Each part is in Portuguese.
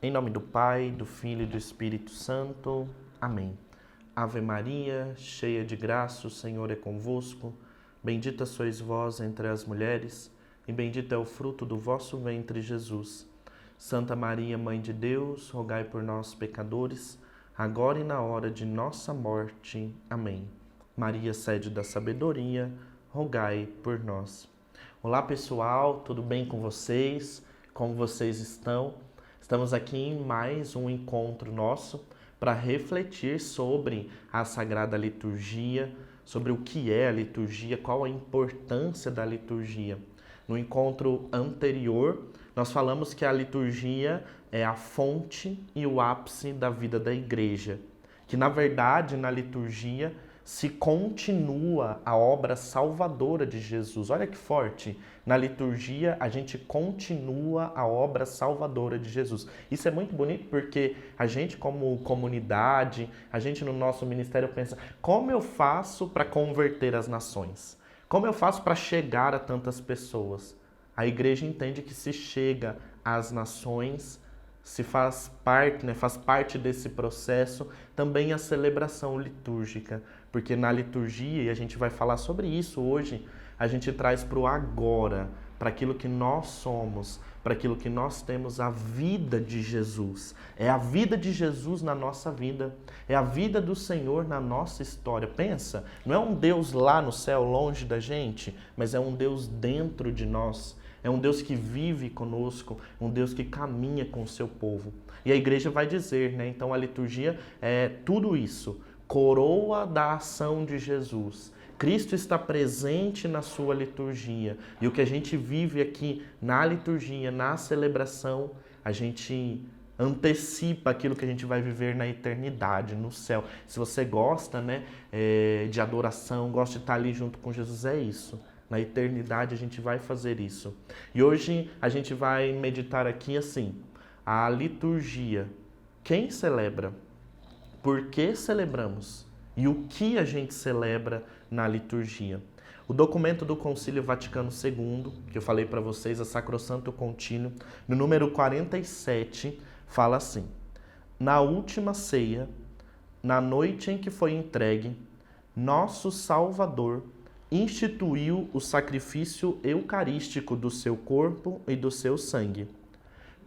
Em nome do Pai, do Filho e do Espírito Santo. Amém. Ave Maria, cheia de graça, o Senhor é convosco. Bendita sois vós entre as mulheres, e bendito é o fruto do vosso ventre, Jesus. Santa Maria, Mãe de Deus, rogai por nós, pecadores, agora e na hora de nossa morte. Amém. Maria, sede da sabedoria, rogai por nós. Olá, pessoal, tudo bem com vocês? Como vocês estão? Estamos aqui em mais um encontro nosso para refletir sobre a Sagrada Liturgia, sobre o que é a liturgia, qual a importância da liturgia. No encontro anterior, nós falamos que a liturgia é a fonte e o ápice da vida da igreja, que na verdade na liturgia se continua a obra salvadora de Jesus. Olha que forte! Na liturgia, a gente continua a obra salvadora de Jesus. Isso é muito bonito porque a gente, como comunidade, a gente no nosso ministério pensa: como eu faço para converter as nações? Como eu faço para chegar a tantas pessoas? A igreja entende que se chega às nações, se faz parte desse processo também a celebração litúrgica, porque na liturgia, e a gente vai falar sobre isso hoje, a gente traz para o agora, para aquilo que nós somos, para aquilo que nós temos, a vida de Jesus. É a vida de Jesus na nossa vida, é a vida do Senhor na nossa história. Pensa, não é um Deus lá no céu, longe da gente, mas é um Deus dentro de nós. É um Deus que vive conosco, um Deus que caminha com o seu povo. E a igreja vai dizer, né? Então a liturgia é tudo isso, coroa da ação de Jesus. Cristo está presente na sua liturgia. E o que a gente vive aqui na liturgia, na celebração, a gente antecipa aquilo que a gente vai viver na eternidade, no céu. Se você gosta, né, de adoração, gosta de estar ali junto com Jesus, é isso. Na eternidade a gente vai fazer isso. E hoje a gente vai meditar aqui assim, a liturgia. Quem celebra? Por que celebramos? E o que a gente celebra na liturgia? O documento do Concílio Vaticano II, que eu falei para vocês, a Sacrosanto Contínuo, no número 47, fala assim: na última ceia, na noite em que foi entregue, nosso Salvador instituiu o sacrifício eucarístico do seu corpo e do seu sangue.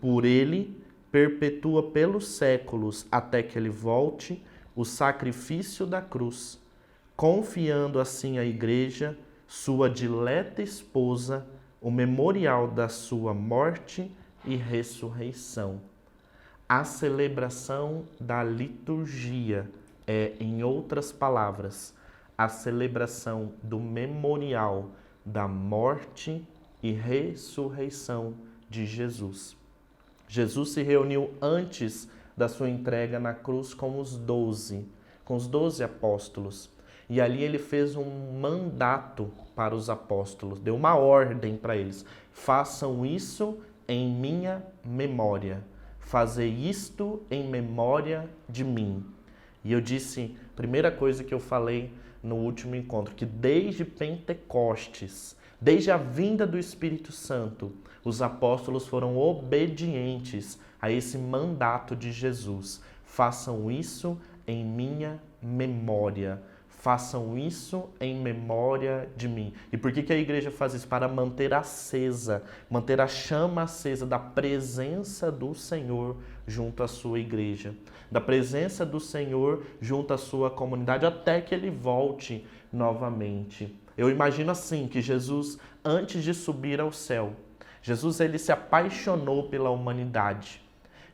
Por ele, perpetua pelos séculos, até que ele volte, o sacrifício da cruz, confiando assim à Igreja, sua dileta esposa, o memorial da sua morte e ressurreição. A celebração da liturgia é, em outras palavras, a celebração do memorial da morte e ressurreição de Jesus. Jesus se reuniu antes da sua entrega na cruz com os 12 apóstolos. E ali ele fez um mandato para os apóstolos, deu uma ordem para eles: façam isso em minha memória. Fazei isto em memória de mim. E eu disse, primeira coisa que eu falei no último encontro, que desde Pentecostes, desde a vinda do Espírito Santo, os apóstolos foram obedientes a esse mandato de Jesus. Façam isso em minha memória. Façam isso em memória de mim. E por que a igreja faz isso? Para manter acesa, manter a chama acesa da presença do Senhor junto à sua igreja, da presença do Senhor junto à sua comunidade, até que ele volte novamente. Eu imagino assim, que Jesus, antes de subir ao céu, Jesus ele se apaixonou pela humanidade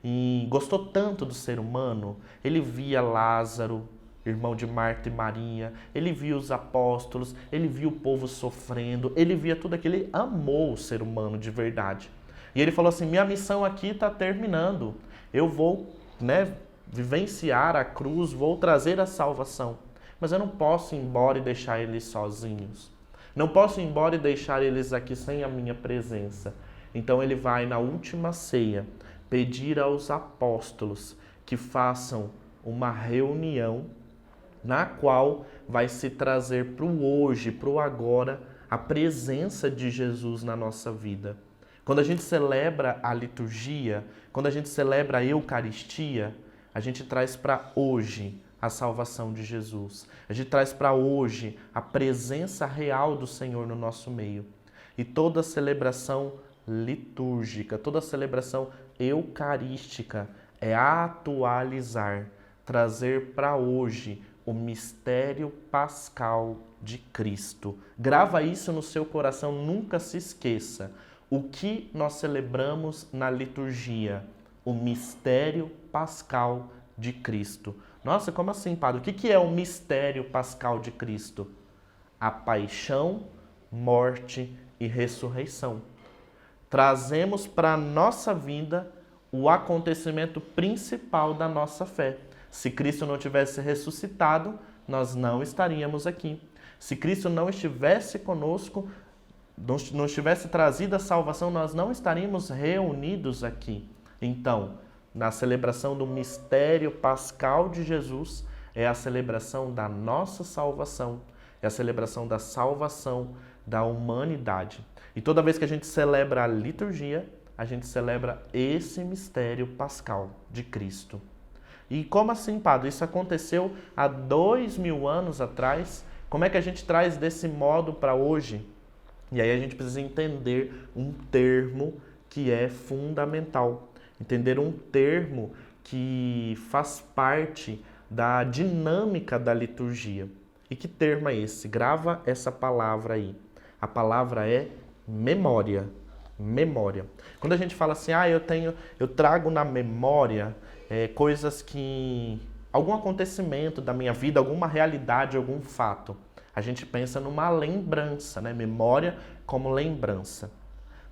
e gostou tanto do ser humano. Ele via Lázaro, irmão de Marta e Maria, ele via os apóstolos, ele via o povo sofrendo, ele via tudo aquilo, ele amou o ser humano de verdade. E ele falou assim: minha missão aqui está terminando, eu vou, vivenciar a cruz, vou trazer a salvação, mas eu não posso ir embora e deixar eles sozinhos. Não posso ir embora e deixar eles aqui sem a minha presença. Então ele vai na última ceia pedir aos apóstolos que façam uma reunião na qual vai se trazer para o hoje, para o agora, a presença de Jesus na nossa vida. Quando a gente celebra a liturgia, quando a gente celebra a Eucaristia, a gente traz para hoje a salvação de Jesus. A gente traz para hoje a presença real do Senhor no nosso meio. E toda celebração litúrgica, toda celebração eucarística é atualizar, trazer para hoje o mistério pascal de Cristo. Grava isso no seu coração, nunca se esqueça. O que nós celebramos na liturgia? O mistério pascal de Cristo. Nossa, como assim, padre? O que é o mistério pascal de Cristo? A paixão, morte e ressurreição. Trazemos para a nossa vida o acontecimento principal da nossa fé. Se Cristo não tivesse ressuscitado, nós não estaríamos aqui. Se Cristo não estivesse conosco, não estivesse trazido a salvação, nós não estaríamos reunidos aqui. Então, na celebração do mistério pascal de Jesus, é a celebração da nossa salvação, é a celebração da salvação da humanidade. E toda vez que a gente celebra a liturgia, a gente celebra esse mistério pascal de Cristo. E como assim, padre? Isso aconteceu há 2000 anos atrás. Como é que a gente traz desse modo para hoje? E aí a gente precisa entender um termo que é fundamental. Entender um termo que faz parte da dinâmica da liturgia. E que termo é esse? Grava essa palavra aí. A palavra é memória. Memória. Quando a gente fala assim, eu trago na memória coisas que... algum acontecimento da minha vida, alguma realidade, algum fato. A gente pensa numa lembrança, né? Memória como lembrança.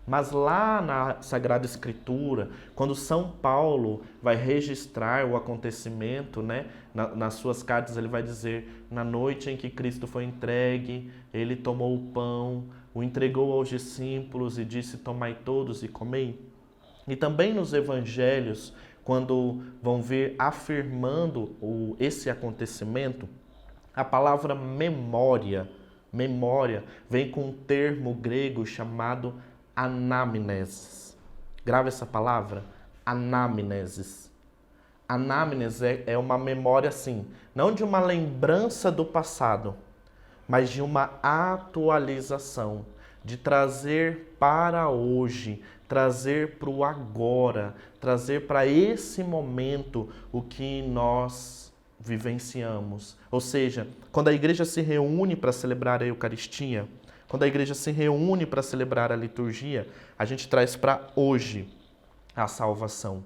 Mas lá na Sagrada Escritura, quando São Paulo vai registrar o acontecimento, né? Nas suas cartas ele vai dizer, na noite em que Cristo foi entregue, ele tomou o pão, o entregou aos discípulos e disse, tomai todos e comei. E também nos evangelhos, quando vão ver afirmando esse acontecimento, a palavra memória vem com um termo grego chamado anamnesis. Grava essa palavra, anamnesis. Anamnesis é uma memória assim, não de uma lembrança do passado, mas de uma atualização, de trazer para hoje, trazer para o agora, trazer para esse momento o que nós vivenciamos. Ou seja, quando a igreja se reúne para celebrar a Eucaristia, quando a igreja se reúne para celebrar a liturgia, a gente traz para hoje a salvação.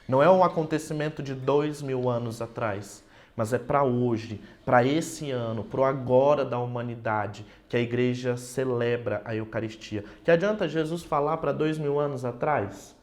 Não é um acontecimento de 2000 anos atrás, mas é para hoje, para esse ano, para o agora da humanidade, que a igreja celebra a Eucaristia. Que adianta Jesus falar para 2000 anos atrás?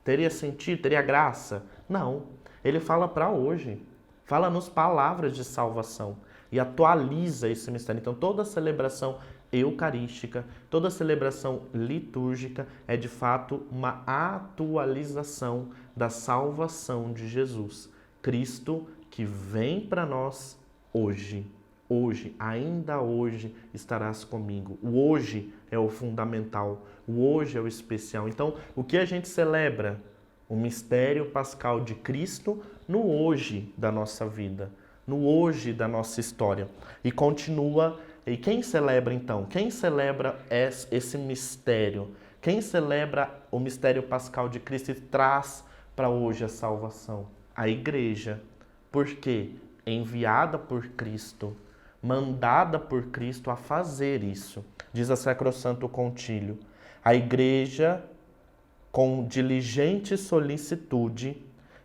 Teria sentido? Teria graça? Não. Ele fala para hoje. Fala-nos palavras de salvação e atualiza esse mistério. Então, toda celebração eucarística, toda celebração litúrgica é de fato uma atualização da salvação de Jesus. Cristo que vem para nós hoje. Hoje, ainda hoje estarás comigo. O hoje é o fundamental, o hoje é o especial. Então, o que a gente celebra? O mistério pascal de Cristo no hoje da nossa vida, no hoje da nossa história. E continua. E quem celebra então? Quem celebra esse mistério? Quem celebra o mistério pascal de Cristo e traz para hoje a salvação? A igreja. Por quê? Enviada por Cristo, mandada por Cristo a fazer isso. Diz a Sacrosanto Concílio. A igreja, com diligente solicitude,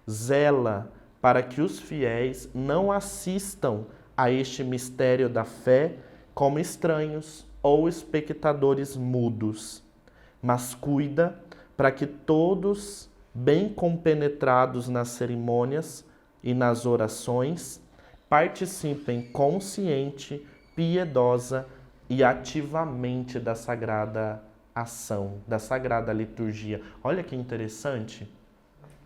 zela para que os fiéis não assistam a este mistério da fé como estranhos ou espectadores mudos, mas cuida para que todos, bem compenetrados nas cerimônias e nas orações, participem consciente, piedosa e ativamente da sagrada ação, da sagrada liturgia. Olha que interessante.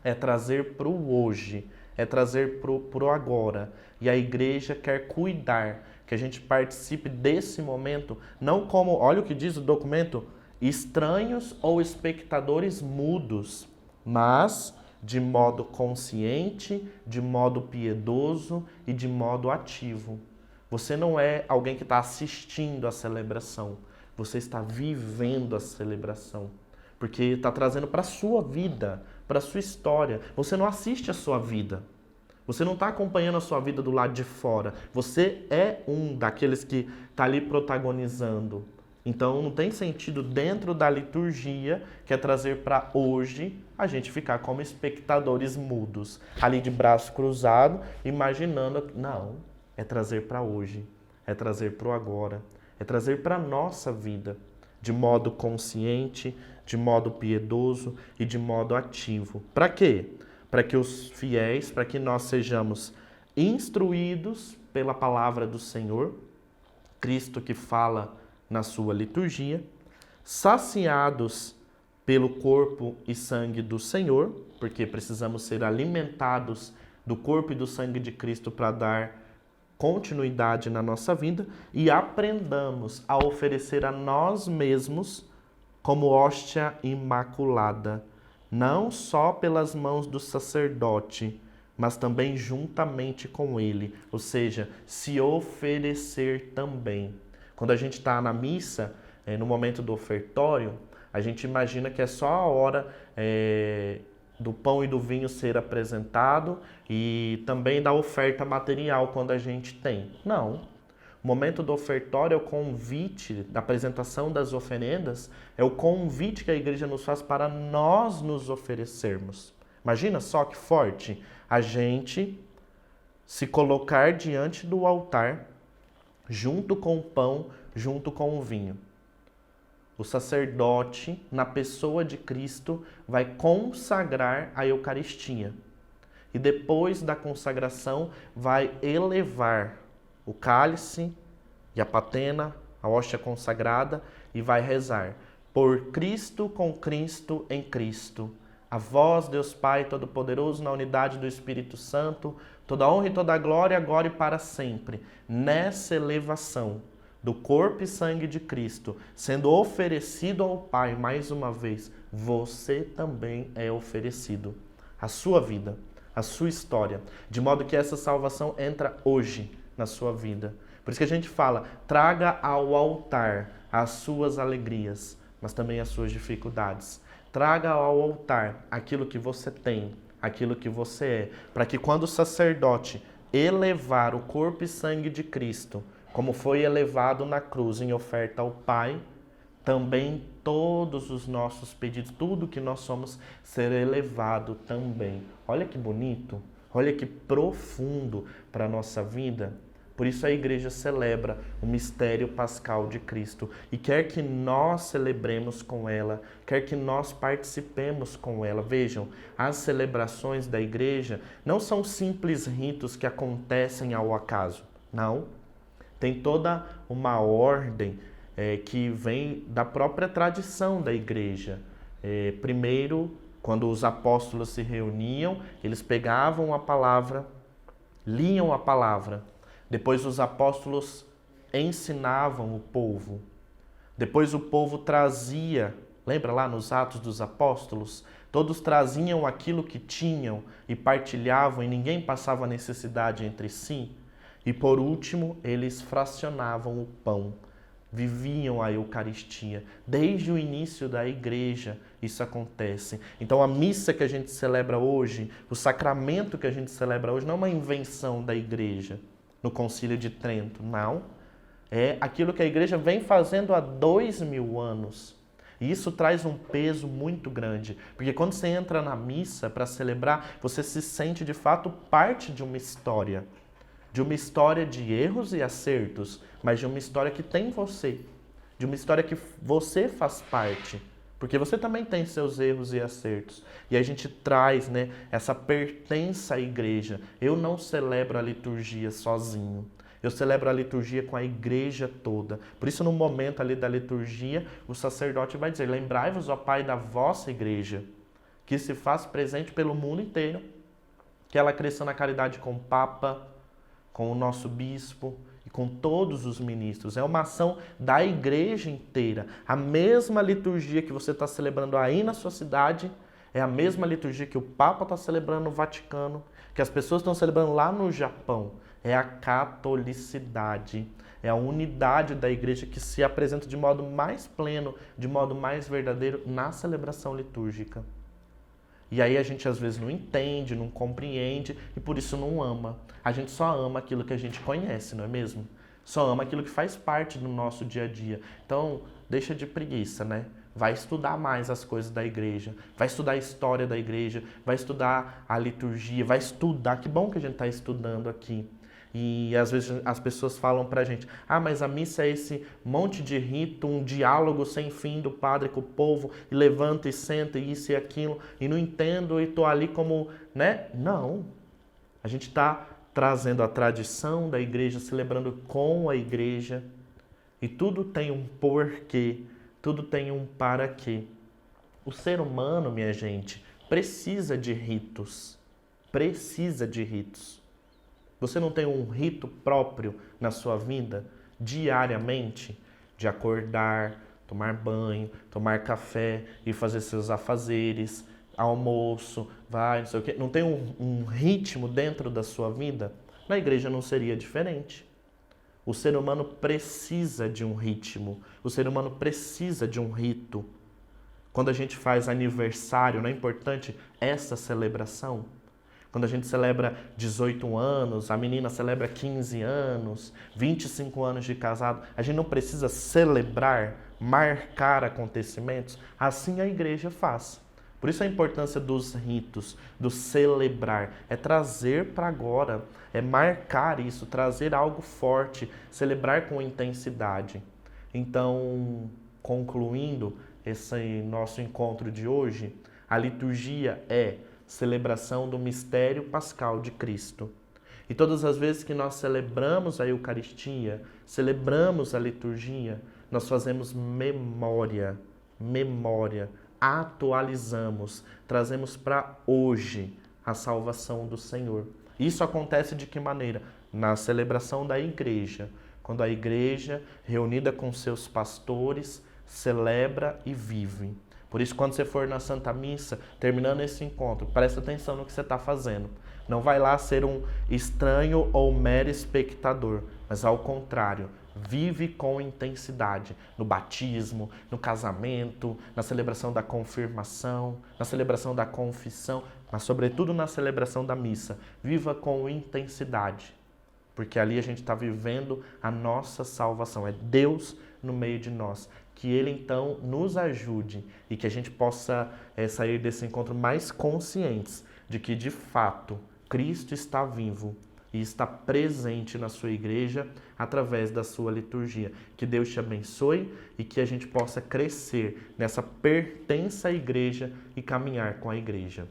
É trazer para o hoje, é trazer para o agora. E a igreja quer cuidar que a gente participe desse momento, não como, olha o que diz o documento, estranhos ou espectadores mudos, mas de modo consciente, de modo piedoso e de modo ativo. Você não é alguém que está assistindo a celebração, você está vivendo a celebração, porque está trazendo para a sua vida, para a sua história. Você não assiste a sua vida, você não está acompanhando a sua vida do lado de fora, você é um daqueles que está ali protagonizando. Então não tem sentido dentro da liturgia, que é trazer para hoje, a gente ficar como espectadores mudos, ali de braço cruzado, imaginando. Não, é trazer para hoje, é trazer para o agora, é trazer para a nossa vida, de modo consciente, de modo piedoso e de modo ativo. Para quê? Para que os fiéis, para que nós sejamos instruídos pela palavra do Senhor, Cristo que fala na sua liturgia, saciados pelo corpo e sangue do Senhor, porque precisamos ser alimentados do corpo e do sangue de Cristo para dar continuidade na nossa vida, e aprendamos a oferecer a nós mesmos como hóstia imaculada, não só pelas mãos do sacerdote, mas também juntamente com ele, ou seja, se oferecer também. Quando a gente está na missa, no momento do ofertório, a gente imagina que é só a hora do pão e do vinho ser apresentado e também da oferta material quando a gente tem. Não. O momento do ofertório é o convite, da apresentação das oferendas, é o convite que a igreja nos faz para nós nos oferecermos. Imagina só que forte a gente se colocar diante do altar, junto com o pão, junto com o vinho. O sacerdote, na pessoa de Cristo, vai consagrar a Eucaristia. E depois da consagração, vai elevar o cálice e a patena, a hóstia consagrada, e vai rezar: por Cristo, com Cristo, em Cristo. A vós, Deus Pai Todo-Poderoso, na unidade do Espírito Santo, toda honra e toda glória, agora e para sempre. Nessa elevação do corpo e sangue de Cristo, sendo oferecido ao Pai, mais uma vez, você também é oferecido. A sua vida, a sua história, de modo que essa salvação entra hoje na sua vida. Por isso que a gente fala, traga ao altar as suas alegrias, mas também as suas dificuldades. Traga ao altar aquilo que você tem, aquilo que você é, para que quando o sacerdote elevar o corpo e sangue de Cristo, como foi elevado na cruz em oferta ao Pai, também todos os nossos pedidos, tudo que nós somos, ser elevado também. Olha que bonito, olha que profundo para a nossa vida. Por isso a igreja celebra o mistério pascal de Cristo e quer que nós celebremos com ela, quer que nós participemos com ela. Vejam, as celebrações da igreja não são simples ritos que acontecem ao acaso, não. Tem toda uma ordem que vem da própria tradição da igreja. Primeiro, quando os apóstolos se reuniam, eles pegavam a palavra, liam a palavra. Depois os apóstolos ensinavam o povo. Depois o povo trazia, lembra lá nos Atos dos Apóstolos? Todos traziam aquilo que tinham e partilhavam e ninguém passava necessidade entre si. E por último, eles fracionavam o pão, viviam a Eucaristia. Desde o início da igreja isso acontece. Então a missa que a gente celebra hoje, o sacramento que a gente celebra hoje, não é uma invenção da igreja no Concílio de Trento, não. É aquilo que a igreja vem fazendo há 2000 anos. E isso traz um peso muito grande, porque quando você entra na missa para celebrar, você se sente de fato parte de uma história de erros e acertos, mas de uma história que tem você, de uma história que você faz parte, porque você também tem seus erros e acertos. E a gente traz, essa pertença à igreja. Eu não celebro a liturgia sozinho. Eu celebro a liturgia com a igreja toda. Por isso, no momento ali da liturgia, o sacerdote vai dizer: lembrai-vos, ó Pai, da vossa igreja, que se faz presente pelo mundo inteiro, que ela cresça na caridade com o Papa, com o nosso bispo e com todos os ministros. É uma ação da igreja inteira. A mesma liturgia que você está celebrando aí na sua cidade é a mesma liturgia que o Papa está celebrando no Vaticano, que as pessoas estão celebrando lá no Japão. É a catolicidade. É a unidade da igreja que se apresenta de modo mais pleno, de modo mais verdadeiro na celebração litúrgica. E aí a gente às vezes não entende, não compreende e por isso não ama. A gente só ama aquilo que a gente conhece, não é mesmo? Só ama aquilo que faz parte do nosso dia a dia. Então, deixa de preguiça, né? Vai estudar mais as coisas da igreja, vai estudar a história da igreja, vai estudar a liturgia, vai estudar. Que bom que a gente está estudando aqui. E às vezes as pessoas falam pra gente, mas a missa é esse monte de rito, um diálogo sem fim do padre com o povo, e levanta e senta, e isso e aquilo, e não entendo, e tô ali como, né? Não. A gente está trazendo a tradição da igreja, celebrando com a igreja, e tudo tem um porquê, tudo tem um para quê. O ser humano, minha gente, precisa de ritos. Precisa de ritos. Você não tem um rito próprio na sua vida, diariamente, de acordar, tomar banho, tomar café e fazer seus afazeres, almoço, não sei o quê. Não tem um ritmo dentro da sua vida? Na igreja não seria diferente. O ser humano precisa de um ritmo, o ser humano precisa de um rito. Quando a gente faz aniversário, não é importante essa celebração? Quando a gente celebra 18 anos, a menina celebra 15 anos, 25 anos de casado, a gente não precisa celebrar, marcar acontecimentos? Assim a igreja faz. Por isso a importância dos ritos, do celebrar, é trazer para agora, é marcar isso, trazer algo forte, celebrar com intensidade. Então, concluindo esse nosso encontro de hoje, a liturgia é celebração do mistério pascal de Cristo. E todas as vezes que nós celebramos a Eucaristia, celebramos a liturgia, nós fazemos memória, atualizamos, trazemos para hoje a salvação do Senhor. Isso acontece de que maneira? Na celebração da igreja, quando a igreja, reunida com seus pastores, celebra e vive. Por isso, quando você for na Santa Missa, terminando esse encontro, presta atenção no que você está fazendo. Não vai lá ser um estranho ou mero espectador, mas ao contrário, vive com intensidade no batismo, no casamento, na celebração da confirmação, na celebração da confissão, mas sobretudo na celebração da missa. Viva com intensidade, porque ali a gente está vivendo a nossa salvação. É Deus no meio de nós. Que Ele, então, nos ajude e que a gente possa sair desse encontro mais conscientes de que, de fato, Cristo está vivo e está presente na sua igreja através da sua liturgia. Que Deus te abençoe e que a gente possa crescer nessa pertença à igreja e caminhar com a igreja.